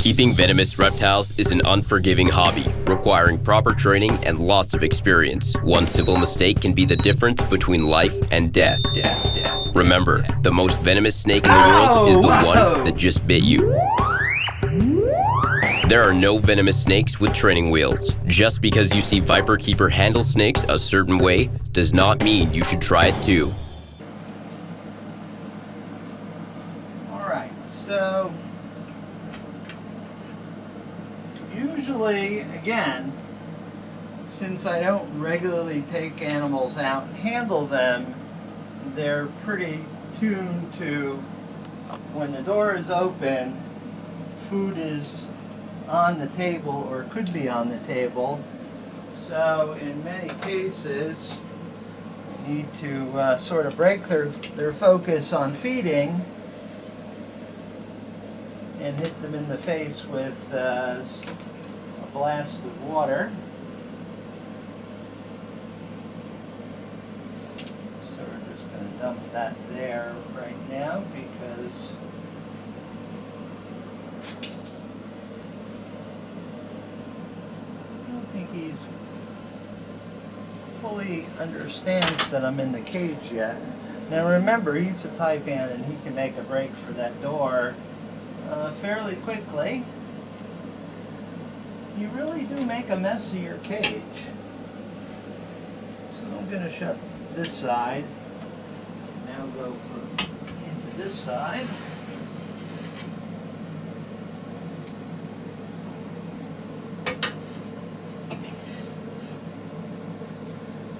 Keeping venomous reptiles is an unforgiving hobby, requiring proper training and lots of experience. One simple mistake can be the difference between life and death. Remember, the most venomous snake in the world is the one that just bit you. There are no venomous snakes with training wheels. Just because you see viperkeeper handle snakes a certain way does not mean you should try it too. Alright, so usually, again, since I don't regularly take animals out and handle them, they're pretty tuned to when the door is open, food is on the table or could be on the table. So in many cases, you need to sort of break their focus on feeding and hit them in the face with a blast of water. So we're just going to dump that there right now because I don't think he's fully understands that I'm in the cage yet. Now remember, he's a Taipan and he can make a break for that door fairly quickly. You really do make a mess of your cage. So I'm going to shut this side. Now go into this side.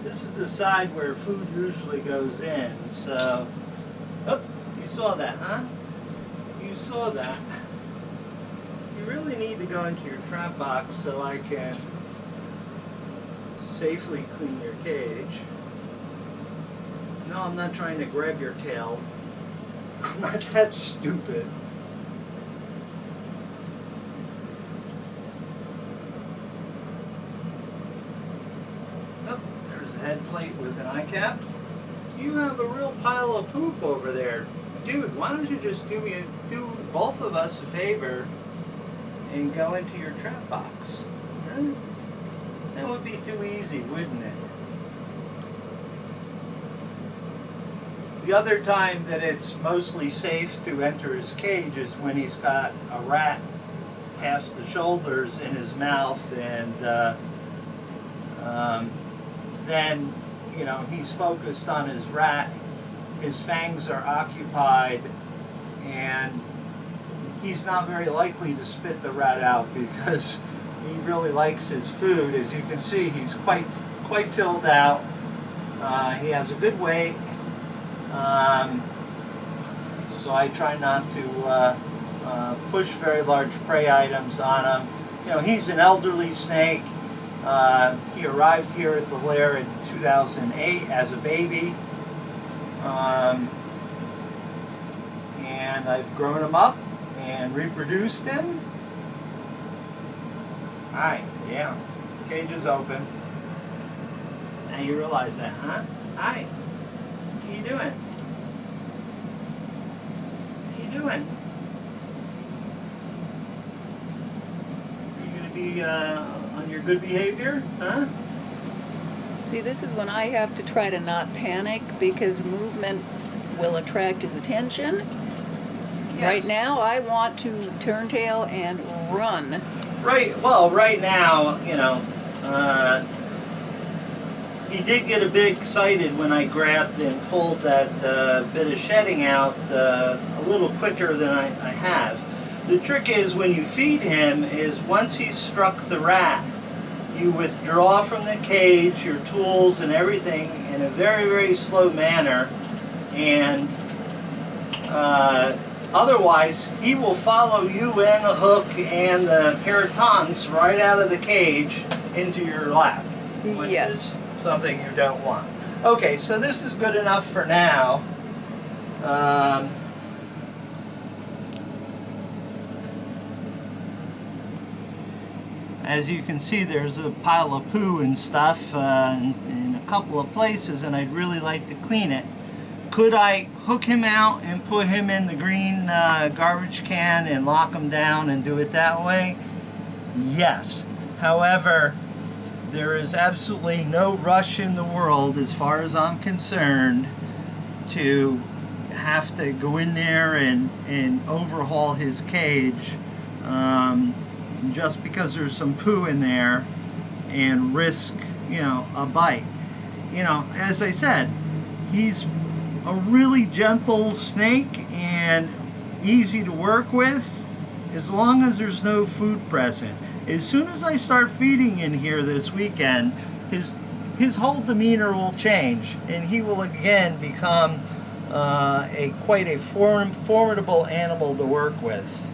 This is the side where food usually goes in. So, oh, you saw that, huh? You saw that. You really need to go into your trap box so I can safely clean your cage. No, I'm not trying to grab your tail. I'm not that stupid. Oh, there's a head plate with an eye cap. You have a real pile of poop over there. Dude, why don't you just do both of us a favor and go into your trap box? Huh? That would be too easy, wouldn't it? The other time that it's mostly safe to enter his cage is when he's got a rat past the shoulders in his mouth, and then, you know, he's focused on his rat. His fangs are occupied, and he's not very likely to spit the rat out because he really likes his food. As you can see, he's quite filled out. He has a good weight, so I try not to push very large prey items on him. You know, he's an elderly snake. He arrived here at the lair in 2008 as a baby. And I've grown him up and reproduced him. Alright, yeah, cage is open. Now you realize that, huh? Hi, what are you doing? What are you doing? Are you going to be on your good behavior, huh? See, this is when I have to try to not panic because movement will attract his attention. Yes. Right now, I want to turn tail and run. Right, well, right now, you know, he did get a bit excited when I grabbed and pulled that bit of shedding out a little quicker than I have. The trick is when you feed him is once he's struck the rat, you withdraw from the cage, your tools and everything in a very, very slow manner, and otherwise he will follow you and the hook and the pair of tongs right out of the cage into your lap, which is something you don't want. Okay, so this is good enough for now. As you can see, there's a pile of poo and stuff in a couple of places, and I'd really like to clean it. Could I hook him out and put him in the green garbage can and lock him down and do it that way? Yes. However, there is absolutely no rush in the world, as far as I'm concerned, to have to go in there and overhaul his cage just because there's some poo in there and risk, a bite. As I said, he's a really gentle snake and easy to work with as long as there's no food present. As soon as I start feeding in here this weekend, his whole demeanor will change and he will again become quite a formidable animal to work with.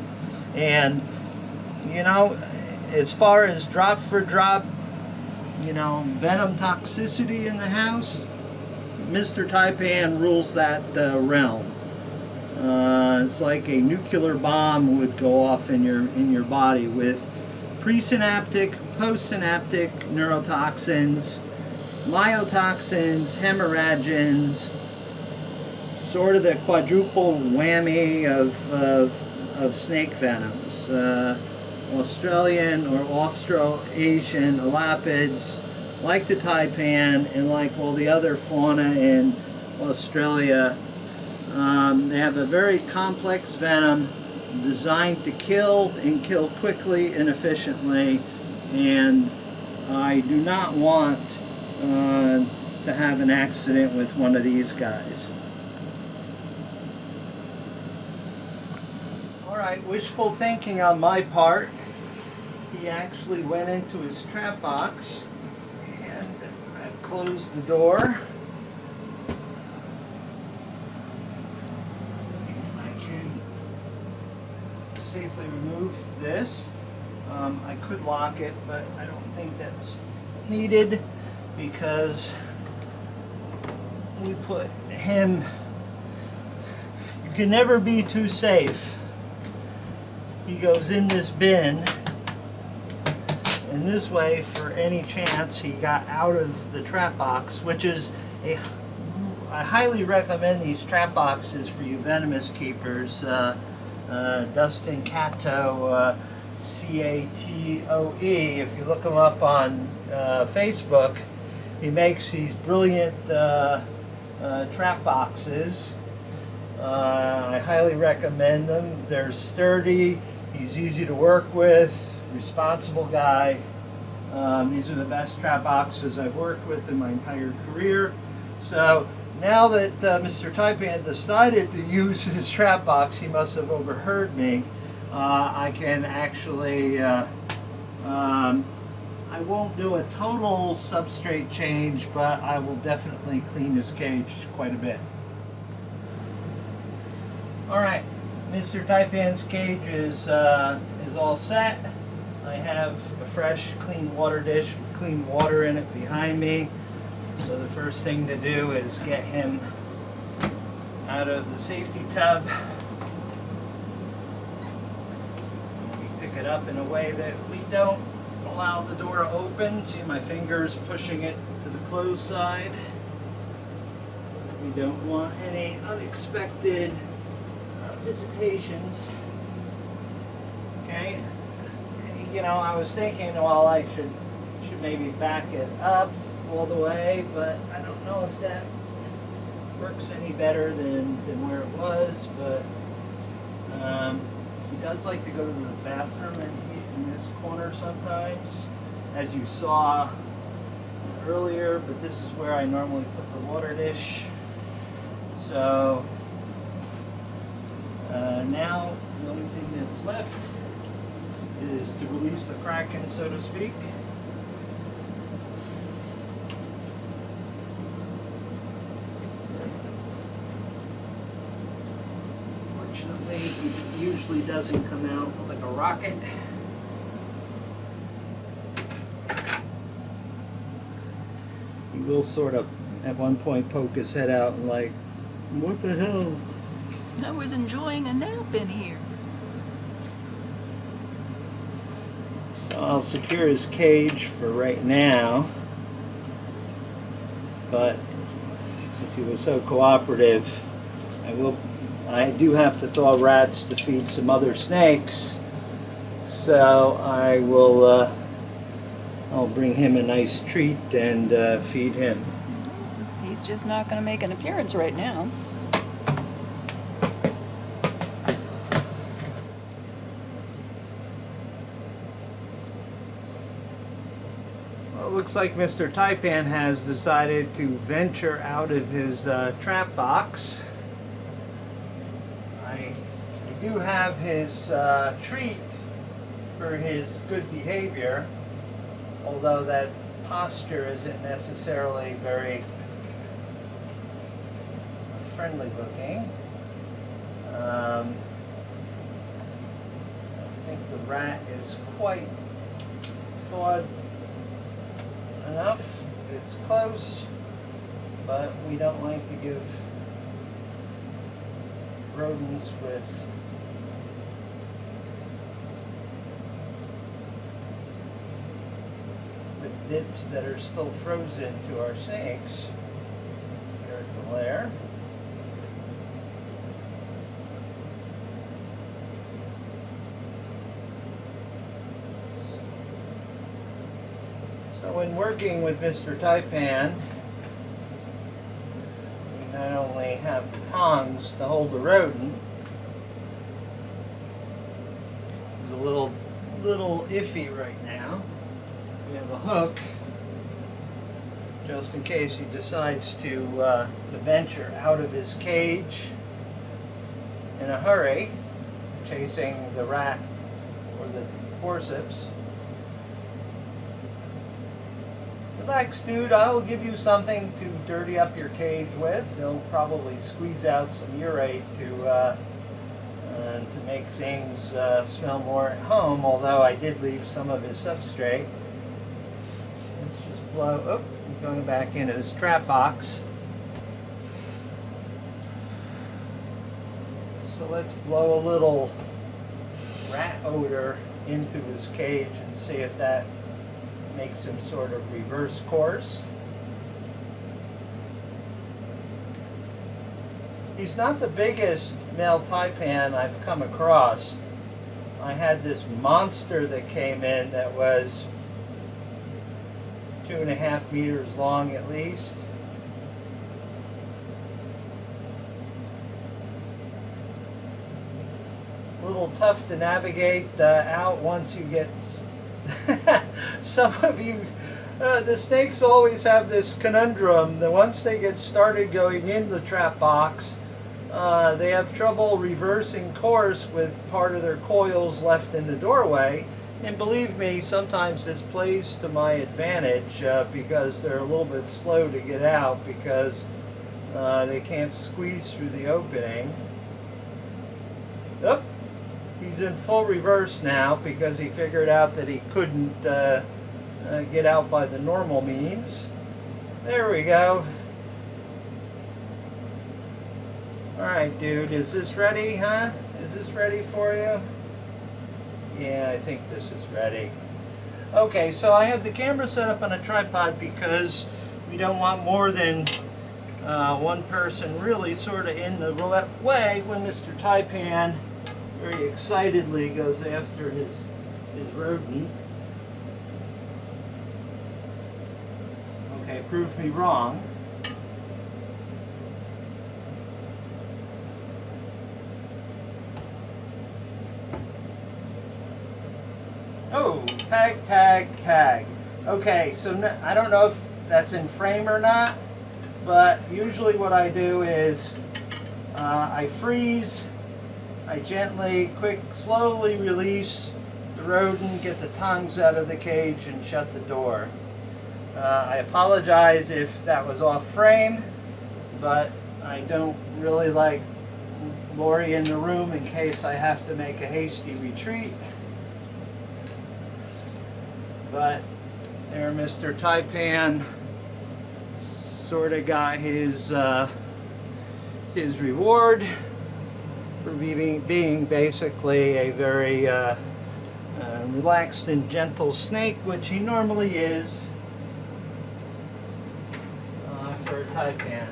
And as far as drop for drop venom toxicity in the house, Mr. Taipan rules that realm. It's like a nuclear bomb would go off in your body with presynaptic, postsynaptic neurotoxins, myotoxins, hemorrhagens, sort of the quadruple whammy of snake venoms. Australian or Australasian elapids, like the taipan and like all the other fauna in Australia, they have a very complex venom designed to kill and kill quickly and efficiently, and I do not want to have an accident with one of these guys. Alright, wishful thinking on my part. He actually went into his trap box, and I've closed the door. And I can safely remove this. I could lock it, but I don't think that's needed because we put him... You can never be too safe. He goes in this bin, and this way, for any chance he got out of the trap box, which is I highly recommend these trap boxes for you venomous keepers. Dustin Cato, C-A-T-O-E, if you look him up on Facebook, he makes these brilliant trap boxes. I highly recommend them. They're sturdy, he's easy to work with, responsible guy. These are the best trap boxes I've worked with in my entire career. So now that Mr. Taipan decided to use his trap box, he must have overheard me. I can actually, I won't do a total substrate change, but I will definitely clean his cage quite a bit. Alright, Mr. Taipan's cage is all set. I have a fresh, clean water dish with clean water in it behind me. So the first thing to do is get him out of the safety tub. We pick it up in a way that we don't allow the door to open. See my fingers pushing it to the closed side. We don't want any unexpected visitations. Okay. I was thinking, well, I should maybe back it up all the way, but I don't know if that works any better than where it was. But he does like to go to the bathroom in this corner sometimes, as you saw earlier. But this is where I normally put the water dish. So now the only thing that's left is to release the Kraken, so to speak. Fortunately, it usually doesn't come out like a rocket. He will sort of at one point poke his head out and like, what the hell? I was enjoying a nap in here. So I'll secure his cage for right now, but since He was so cooperative. I do have to thaw rats to feed some other snakes, so I'll bring him a nice treat and feed him. He's just not going to make an appearance right now. Well, it looks like Mr. Taipan has decided to venture out of his trap box. I do have his treat for his good behavior, although that posture isn't necessarily very friendly looking. I think the rat is quite thawed enough. It's close, but we don't like to give rodents with bits that are still frozen to our snakes here at the lair. So when working with Mr. Taipan, we not only have the tongs to hold the rodent. He's a little iffy right now. We have a hook, just in case he decides to venture out of his cage in a hurry, chasing the rat or the forceps. Relax, dude, I will give you something to dirty up your cage with. He'll probably squeeze out some urate to make things smell more at home, although I did leave some of his substrate. Let's just blow. Oh, he's going back into his trap box. So let's blow a little rat odor into his cage and see if that makes him sort of reverse course. He's not the biggest male taipan I've come across. I had this monster that came in that was 2.5 meters long at least. A little tough to navigate out once you get some of you, the snakes always have this conundrum that once they get started going in the trap box, they have trouble reversing course with part of their coils left in the doorway. And believe me, sometimes this plays to my advantage because they're a little bit slow to get out because they can't squeeze through the opening. Oop. He's in full reverse now because he figured out that he couldn't get out by the normal means. There we go. Alright, dude, is this ready, huh? Is this ready for you? Yeah, I think this is ready. Okay, so I have the camera set up on a tripod because we don't want more than one person really sort of in the way when Mr. Taipan very excitedly goes after his rodent. Okay, proved me wrong. Oh, tag, tag, tag. Okay, so I don't know if that's in frame or not, but usually what I do is I freeze. I gently, slowly release the rodent, get the tongues out of the cage, and shut the door. I apologize if that was off frame, but I don't really like Lori in the room in case I have to make a hasty retreat. But there, Mr. Taipan sort of got his reward for being basically a very relaxed and gentle snake, which he normally is for a Taipan.